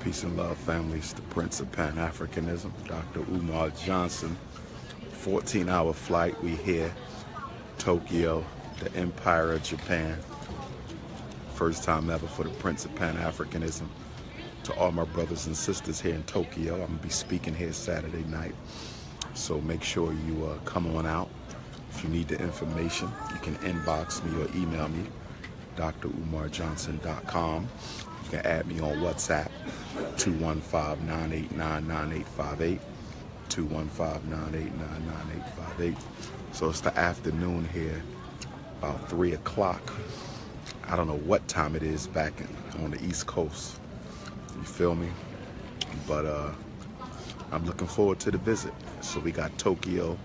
Peace and love, families. The Prince of Pan-Africanism, Dr. Umar Johnson. 14-hour flight. We here, Tokyo, the Empire of Japan. First time ever for the Prince of Pan-Africanism. To all my brothers and sisters here in Tokyo, I'm gonna be speaking here Saturday night. So make sure you come on out. If you need the information, you can inbox me or email me, dr.umarjohnson.com. You can add me on WhatsApp, 215-989-9858, 215-989-9858. So it's the afternoon here, about 3 o'clock. I don't know what time it is back on the East Coast. You feel me? But I'm looking forward to the visit. So we got Tokyo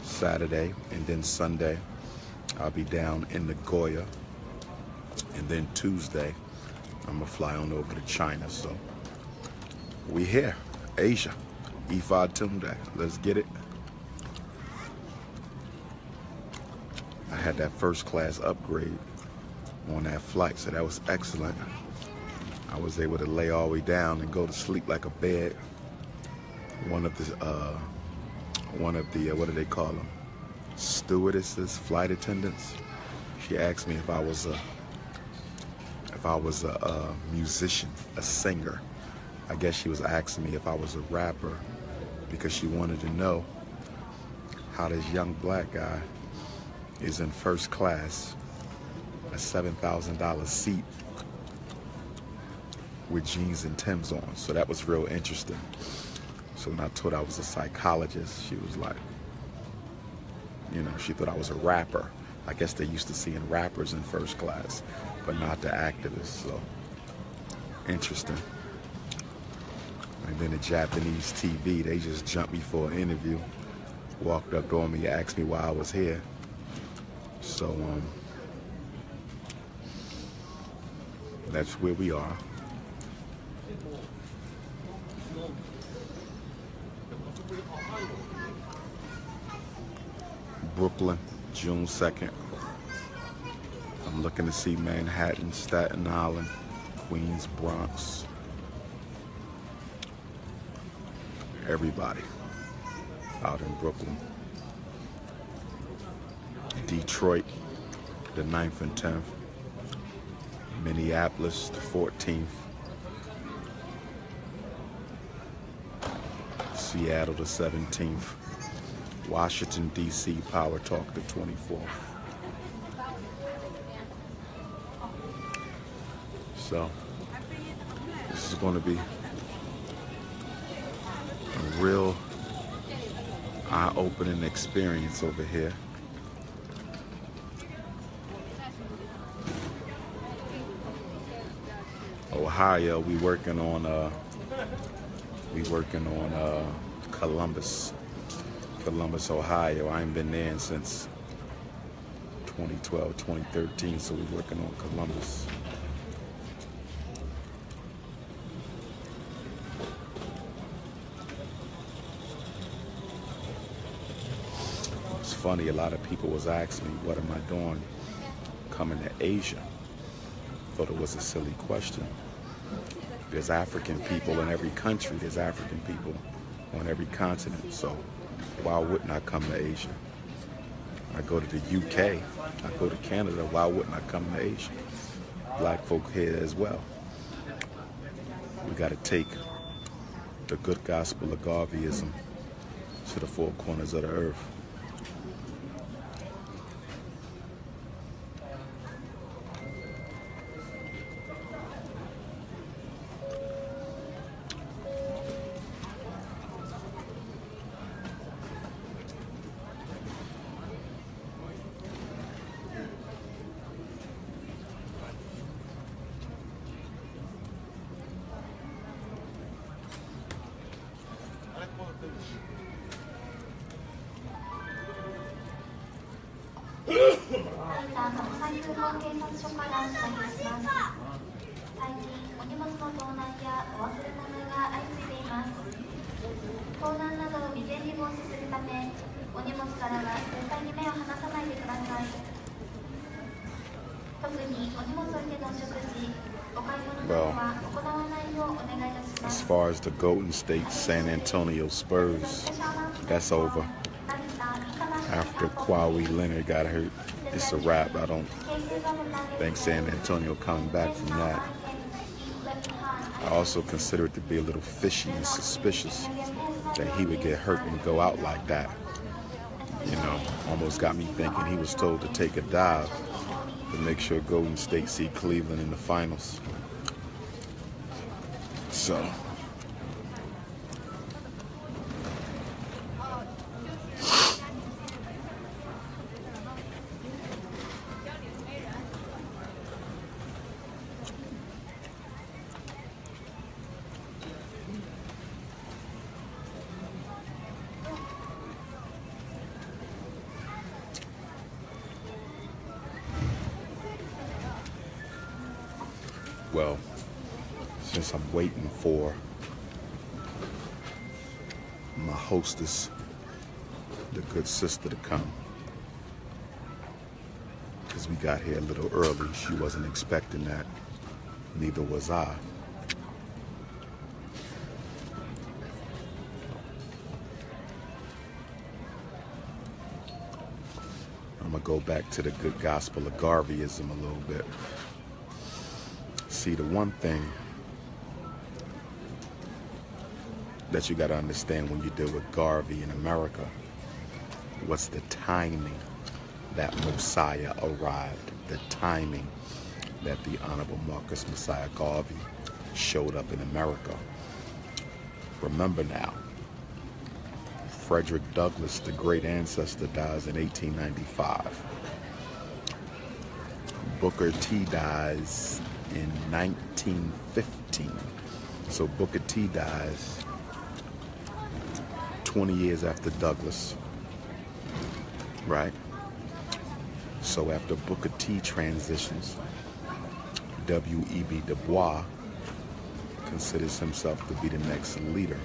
Saturday, and then Sunday I'll be down in Nagoya, and then Tuesday I'm gonna fly on over to China. So we here, Asia, Ifatunde. Let's get it. I had that first class upgrade on that flight, so that was excellent. I was able to lay all the way down and go to sleep like a bed. One of the what do they call them? Stewardesses, flight attendants. She asked me if I was a musician, a singer. I guess she was asking me if I was a rapper because she wanted to know how this young black guy is in first class, a $7,000 seat with jeans and Timbs on. So that was real interesting. So when I told her I was a psychologist, she was like, you know, she thought I was a rapper. I guess they're used to seeing rappers in first class, but not the activists. So interesting. And then the Japanese TV, they just jumped me for an interview, walked up on me, asked me why I was here. So that's where we are. Brooklyn, June 2nd. I'm looking to see Manhattan, Staten Island, Queens, Bronx. Everybody out in Brooklyn. Detroit, the 9th and 10th. Minneapolis, the 14th. Seattle, the 17th. Washington, D.C., Power Talk, the 24th. So, this is going to be a real eye-opening experience over here. Ohio, we working on Columbus, Ohio. I ain't been there since 2012, 2013, so we're working on Columbus. It's funny, a lot of people was asking me, what am I doing coming to Asia? Thought it was a silly question. There's African people in every country. There's African people on every continent. So why wouldn't I come to Asia? I go to the UK. I go to Canada. Why wouldn't I come to Asia? Black folk here as well. We got to take the good gospel of Garveyism to the four corners of the earth. Well, As far as the Golden State San Antonio Spurs, that's over. After Kawhi Leonard got hurt, it's a wrap. I don't think San Antonio coming back from that. I also consider it to be a little fishy and suspicious that he would get hurt and go out like that. You know, almost got me thinking he was told to take a dive to make sure Golden State see Cleveland in the finals. So, well, since I'm waiting for my hostess, the good sister, to come, because we got here a little early. She wasn't expecting that. Neither was I. I'm going to go back to the good gospel of Garveyism a little bit. See, the one thing that you got to understand when you deal with Garvey in America, what's the timing that Messiah arrived, the timing that the Honorable Marcus Messiah Garvey showed up in America. Remember now, Frederick Douglass, the great ancestor, dies in 1895. Booker T dies in 1915. So Booker T dies 20 years after Douglass, right? So after Booker T transitions, W.E.B. Du Bois considers himself to be the next leader.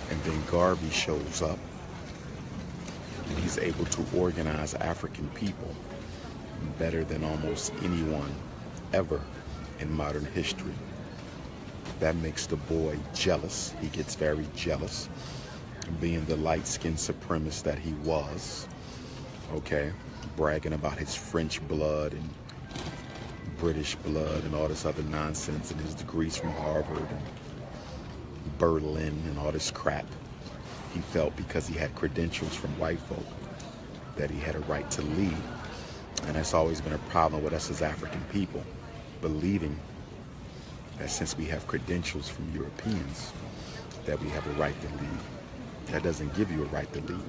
And then Garvey shows up, and he's able to organize African people better than almost anyone ever in modern history. That makes the boy jealous. He gets very jealous, being the light-skinned supremacist that he was, okay, bragging about his French blood and British blood and all this other nonsense, and his degrees from Harvard and Berlin and all this crap. He felt because he had credentials from white folk that he had a right to lead. And that's always been a problem with us as African people, believing that since we have credentials from Europeans, that we have a right to lead. That doesn't give you a right to lead.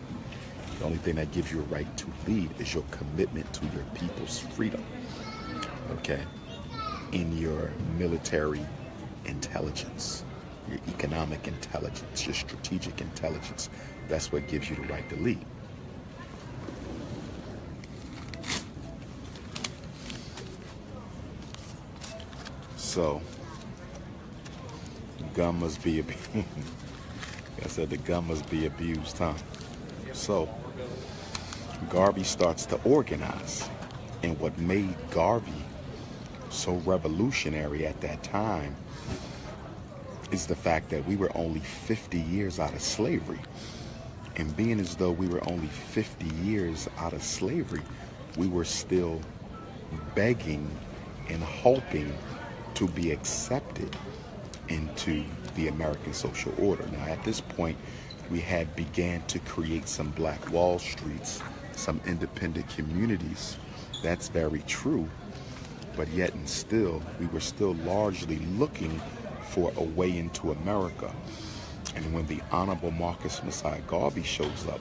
The only thing that gives you a right to lead is your commitment to your people's freedom, okay? In your military intelligence, your economic intelligence, your strategic intelligence. That's what gives you the right to lead. So, the gun must be abused. I said the gun must be abused, huh? So, Garvey starts to organize. And what made Garvey so revolutionary at that time is the fact that we were only 50 years out of slavery. And being as though we were only 50 years out of slavery, we were still begging and hoping to be accepted into the American social order. Now, at this point, we had began to create some black Wall Streets, some independent communities. That's very true. But yet and still, we were still largely looking for a way into America. And when the Honorable Marcus Messiah Garvey shows up,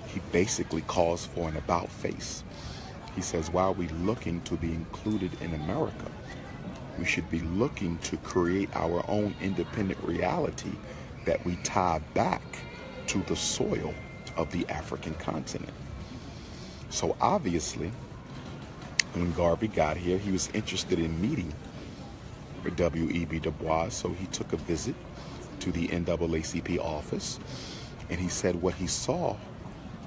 he basically calls for an about face. He says, why are we looking to be included in America? We should be looking to create our own independent reality that we tie back to the soil of the African continent. So obviously, when Garvey got here, he was interested in meeting with W.E.B. Du Bois, so he took a visit to the NAACP office, and he said what he saw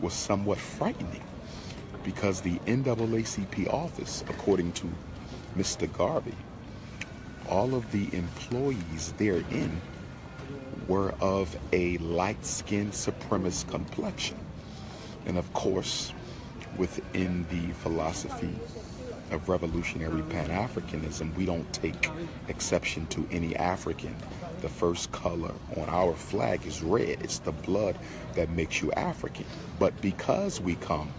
was somewhat frightening, because the NAACP office, according to Mr. Garvey, all of the employees therein were of a light-skinned supremacist complexion. And of course, within the philosophy of revolutionary Pan-Africanism, we don't take exception to any African. The first color on our flag is red. It's the blood that makes you African. But because we come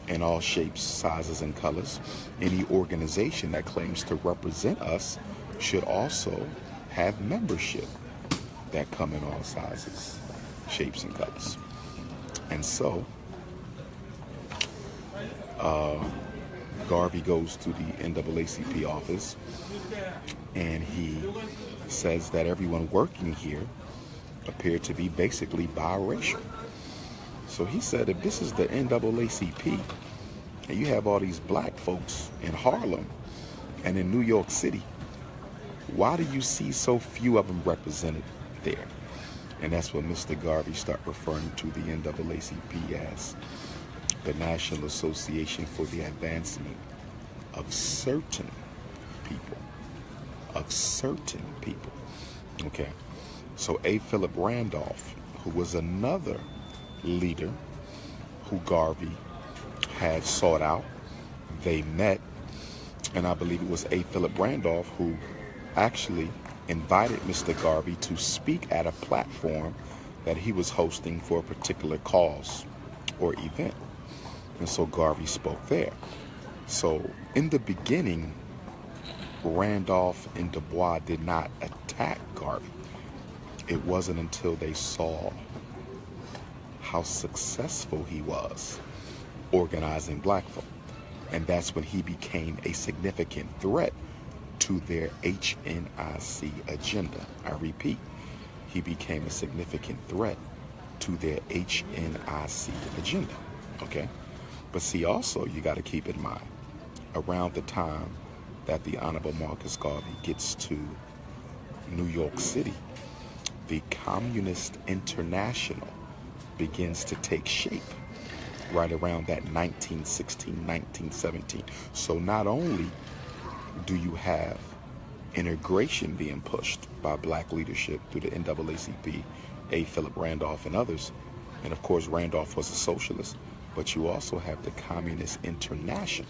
in all shapes, sizes, and colors, any organization that claims to represent us should also have membership that come in all sizes, shapes, and colors. And so, Garvey goes to the NAACP office and he says that everyone working here appeared to be basically biracial. So he said, if this is the NAACP and you have all these black folks in Harlem and in New York City, why do you see so few of them represented there? And that's when Mr. Garvey started referring to the NAACP as the National Association for the Advancement of Certain People. Of certain people. Okay. So A. Philip Randolph, who was another leader who Garvey had sought out, they met, and I believe it was A. Philip Randolph who actually invited Mr. Garvey to speak at a platform that he was hosting for a particular cause or event. And so Garvey spoke there. So in the beginning, Randolph and Du Bois did not attack Garvey. It wasn't until they saw how successful he was organizing black folk. And that's when he became a significant threat to their HNIC agenda. I repeat, he became a significant threat to their HNIC agenda. Okay? But see, also, you got to keep in mind, around the time that the Honorable Marcus Garvey gets to New York City, the Communist International begins to take shape right around that 1916, 1917. So not only do you have integration being pushed by black leadership through the NAACP, A. Philip Randolph and others, and of course Randolph was a socialist, but you also have the Communist International.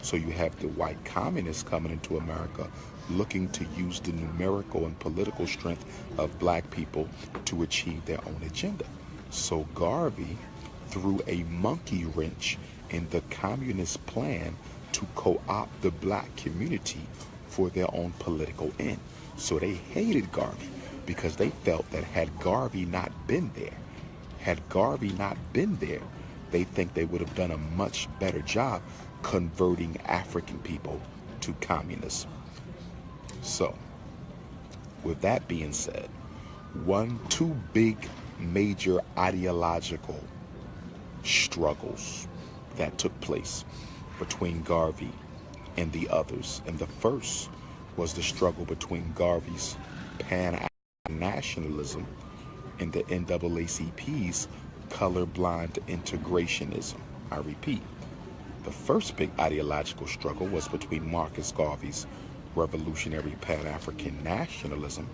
So you have the white communists coming into America looking to use the numerical and political strength of black people to achieve their own agenda. So Garvey threw a monkey wrench in the communist plan to co-opt the black community for their own political end. So they hated Garvey because they felt that had Garvey not been there, they think they would have done a much better job converting African people to communism. So, with that being said, two big major ideological struggles that took place between Garvey and the others. And the first was the struggle between Garvey's pan-nationalism and the NAACP's colorblind integrationism. I repeat, the first big ideological struggle was between Marcus Garvey's revolutionary Pan-African nationalism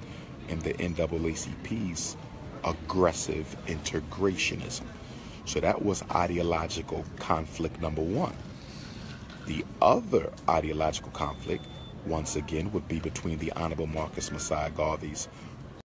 and the NAACP's aggressive integrationism. So that was ideological conflict number one. The other ideological conflict, once again, would be between the Honorable Marcus Messiah Garvey's